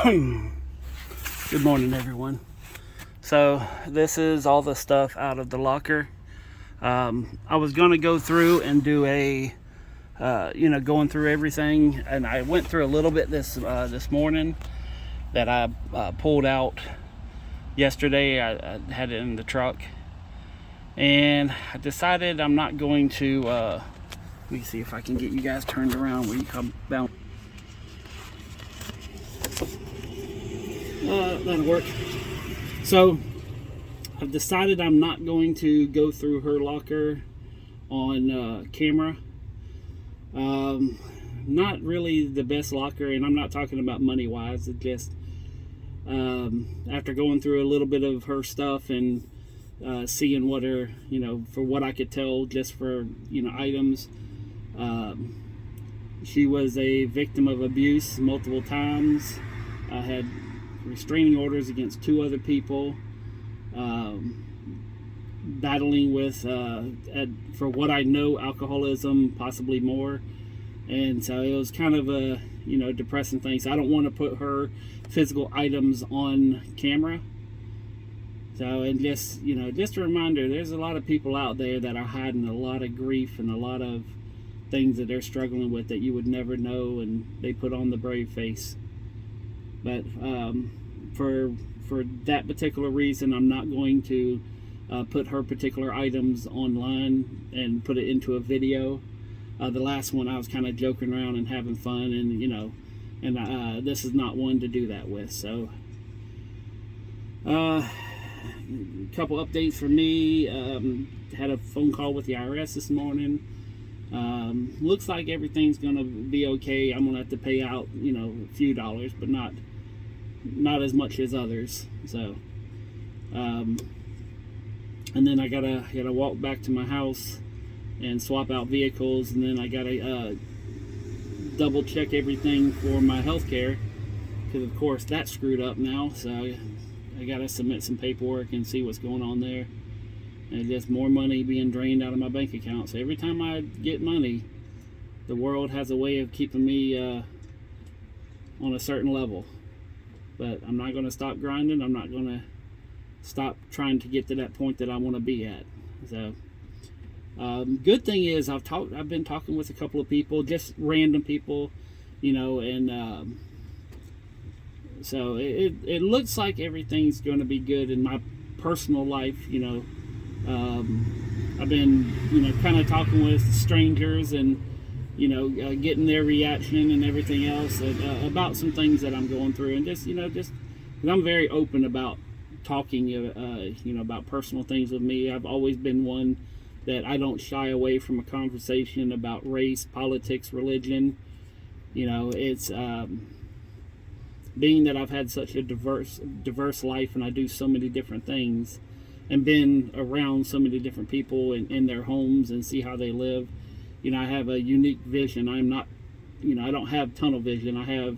Good morning, everyone. So this is all the stuff out of the locker. I was going to go through and do a, going through everything, and I went through a little bit this morning that I pulled out yesterday. I had it in the truck, and I decided I'm not going to. Let me see if I can get you guys turned around where you come down. That'll work. So I've decided I'm not going to go through her locker on camera. Not really the best locker, and I'm not talking about money wise. It just after going through a little bit of her stuff and seeing what her, for what I could tell, just for items, she was a victim of abuse multiple times. I had restraining orders against 2 other people, battling with, for what I know, alcoholism, possibly more. And so it was kind of a, depressing thing. So I don't want to put her physical items on camera. So, and just, just a reminder, there's a lot of people out there that are hiding a lot of grief and a lot of things that they're struggling with that you would never know, and they put on the brave face. But for that particular reason, I'm not going to put her particular items online and put it into a video. The last one I was kind of joking around and having fun, and this is not one to do that with. So a couple updates for me. Had a phone call with the IRS this morning. Looks like everything's gonna be okay. I'm gonna have to pay out a few dollars, but not as much as others. So and then I gotta walk back to my house and swap out vehicles, and then I gotta double check everything for my health care, because of course that's screwed up now. So I gotta submit some paperwork and see what's going on there. And just more money being drained out of my bank account. So every time I get money, the world has a way of keeping me on a certain level. But I'm not going to stop grinding. I'm not going to stop trying to get to that point that I want to be at. So good thing is I've been talking with a couple of people, just random people, and so it looks like everything's going to be good in my personal life. I've been kind of talking with strangers and getting their reaction and everything else about some things that I'm going through, and just because I'm very open about talking about personal things with me. I've always been one that I don't shy away from a conversation about race, politics, religion. It's being that I've had such a diverse life, and I do so many different things and been around so many different people in their homes and see how they live. I have a unique vision. I'm not, I don't have tunnel vision. I have,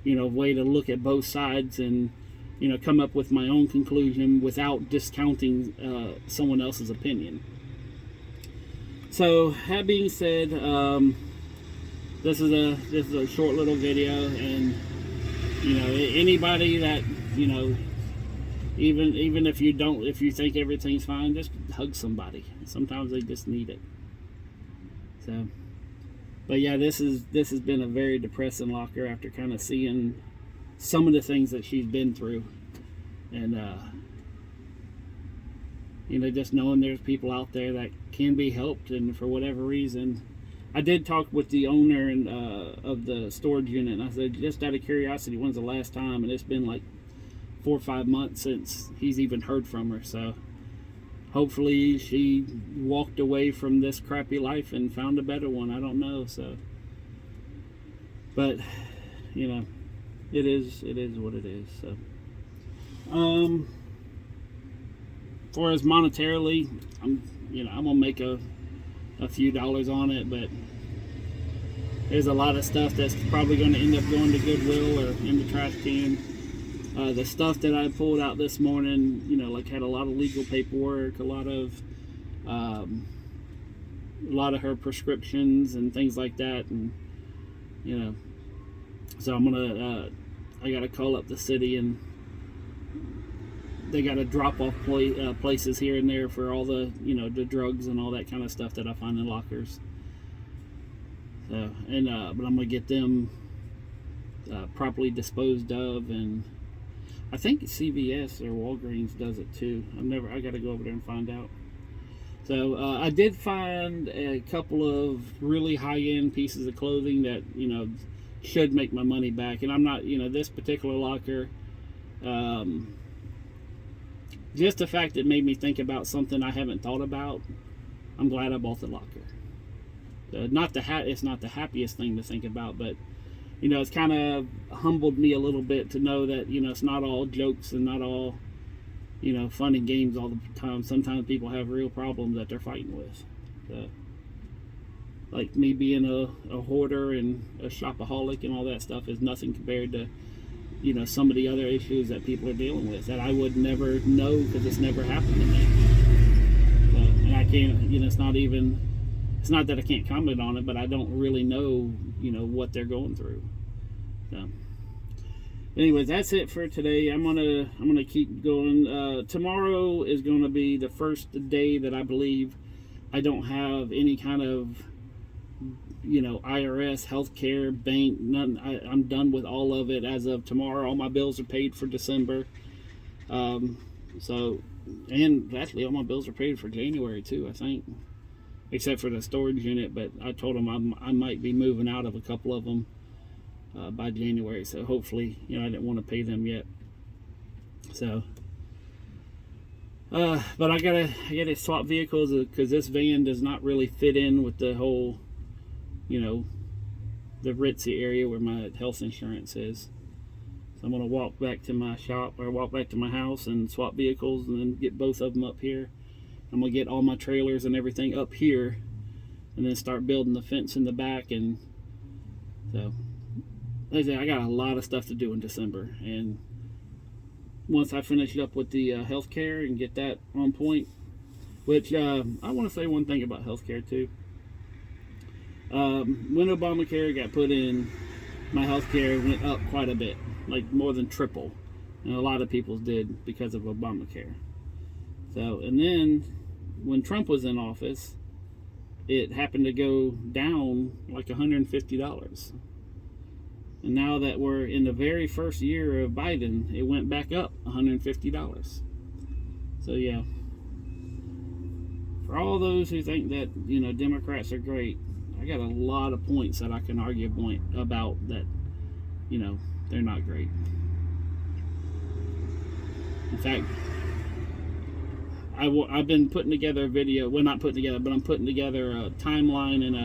a way to look at both sides and, come up with my own conclusion without discounting someone else's opinion. So that being said, this is a short little video, and anybody that even if you think everything's fine, just hug somebody. Sometimes they just need it. So, but yeah, this has been a very depressing locker after kind of seeing some of the things that she's been through, and just knowing there's people out there that can be helped, and for whatever reason. I did talk with the owner and of the storage unit, and I said, just out of curiosity, when's the last time? And it's been like 4 or 5 months since he's even heard from her. So hopefully she walked away from this crappy life and found a better one. I don't know. So, but it is what it is. So for as monetarily, I'm gonna make a few dollars on it, but there's a lot of stuff that's probably going to end up going to Goodwill or in the trash can. The stuff that I pulled out this morning, had a lot of legal paperwork, a lot of her prescriptions and things like that, and so I'm gonna I got to call up the city, and they got to drop off places here and there for all the, the drugs and all that kind of stuff that I find in lockers. So, but I'm gonna get them properly disposed of, and I think CVS or Walgreens does it too. I got to go over there and find out. So I did find a couple of really high-end pieces of clothing that should make my money back, and I'm not, this particular locker. Just the fact it made me think about something I haven't thought about. I'm glad I bought the locker. It's not the happiest thing to think about, but it's kind of humbled me a little bit to know that it's not all jokes and not all fun and games all the time. Sometimes people have real problems that they're fighting with. So, like me being a hoarder and a shopaholic and all that stuff is nothing compared to some of the other issues that people are dealing with that I would never know because it's never happened to me. So, and I can't, it's not that I can't comment on it, but I don't really know, what they're going through. So, anyways, that's it for today. I'm gonna keep going. Tomorrow is gonna be the first day that I believe I don't have any kind of IRS, healthcare, bank, none. I'm done with all of it as of tomorrow. All my bills are paid for December. So, and actually all my bills are paid for January too, I think. Except for the storage unit, but I told them I might be moving out of a couple of them by January. So hopefully, I didn't want to pay them yet. So, but I gotta swap vehicles because this van does not really fit in with the whole, the ritzy area where my health insurance is. So I'm gonna walk back to my shop or walk back to my house and swap vehicles and then get both of them up here. I'm gonna get all my trailers and everything up here and then start building the fence in the back. And so, like I said, I got a lot of stuff to do in December, and once I finish up with the healthcare and get that on point, which I want to say one thing about healthcare too. When Obamacare got put in, my healthcare went up quite a bit, like more than triple, and a lot of people's did because of Obamacare. So, and then when Trump was in office, it happened to go down like $150. And now that we're in the very first year of Biden, it went back up $150. So yeah, for all those who think that Democrats are great, I got a lot of points that I can argue about that they're not great. In fact, I've been putting together a video. Well, not putting together, but I'm putting together a timeline and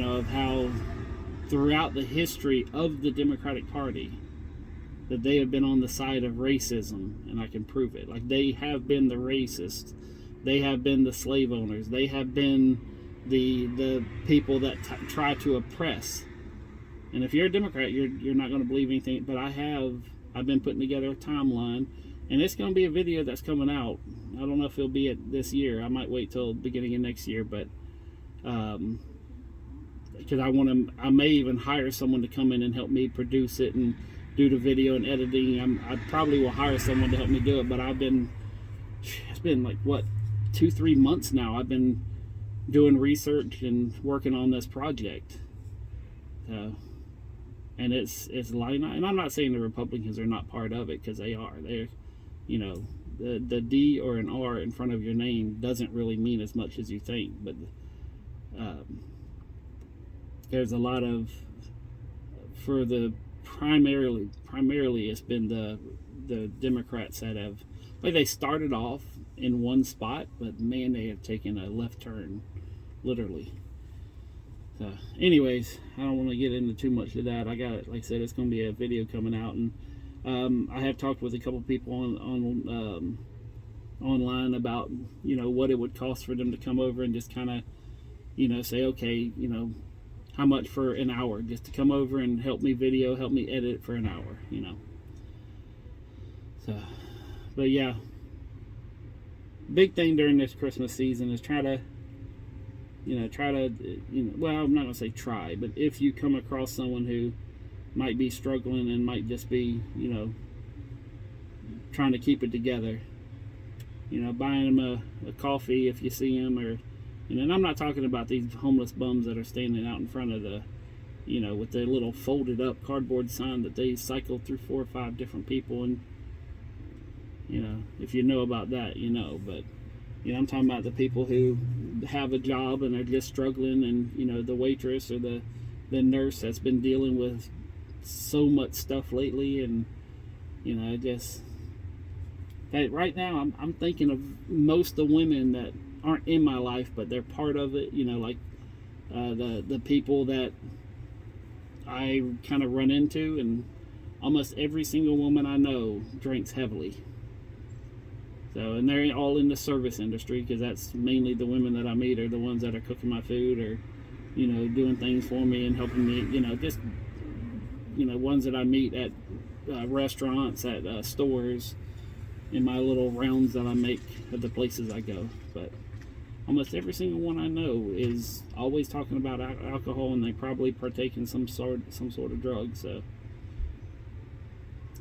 of how throughout the history of the Democratic Party that they have been on the side of racism, and I can prove it. Like, they have been the racists, they have been the slave owners, they have been the people that try to oppress. And if you're a Democrat, you're not going to believe anything. But I've been putting together a timeline, and it's going to be a video that's coming out. I don't know if it'll be it this year. I might wait till the beginning of next year, but because I may even hire someone to come in and help me produce it and do the video and editing. I probably will hire someone to help me do it, but it's been like, what, 2-3 months now I've been doing research and working on this project. And it's like, and I'm not saying the Republicans are not part of it, because they are. They're, the D or an R in front of your name doesn't really mean as much as you think, but there's a lot of, for the primarily it's been the Democrats that have, like, they started off in one spot, but man, they have taken a left turn, literally. So, anyways, I don't want to get into too much of that. I got, like I said, it's going to be a video coming out, and I have talked with a couple people on online about what it would cost for them to come over and just kind of say, okay, how much for an hour just to come over and help me help me edit for an hour, So, but yeah, big thing during this Christmas season is try to, well, I'm not going to say try, but if you come across someone who might be struggling and might just be, trying to keep it together. Buying them a coffee if you see them, and I'm not talking about these homeless bums that are standing out in front of the, with their little folded up cardboard sign that they cycle through 4 or 5 different people. And, if you know about that, but, I'm talking about the people who have a job and are just struggling, and, the waitress or the nurse that's been dealing with so much stuff lately. And, just, that right now I'm thinking of most of the women that aren't in my life, but they're part of it, like the people that I kind of run into. And almost every single woman I know drinks heavily. So, and they're all in the service industry, because that's mainly the women that I meet are the ones that are cooking my food, or doing things for me and helping me, just ones that I meet at restaurants, at stores, in my little rounds that I make at the places I go. But almost every single one I know is always talking about alcohol, and they probably partake in some sort of drug. So,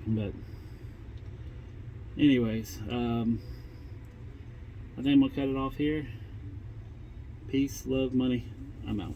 but anyways, I think I'm gonna cut it off here. Peace, love, money. I'm out.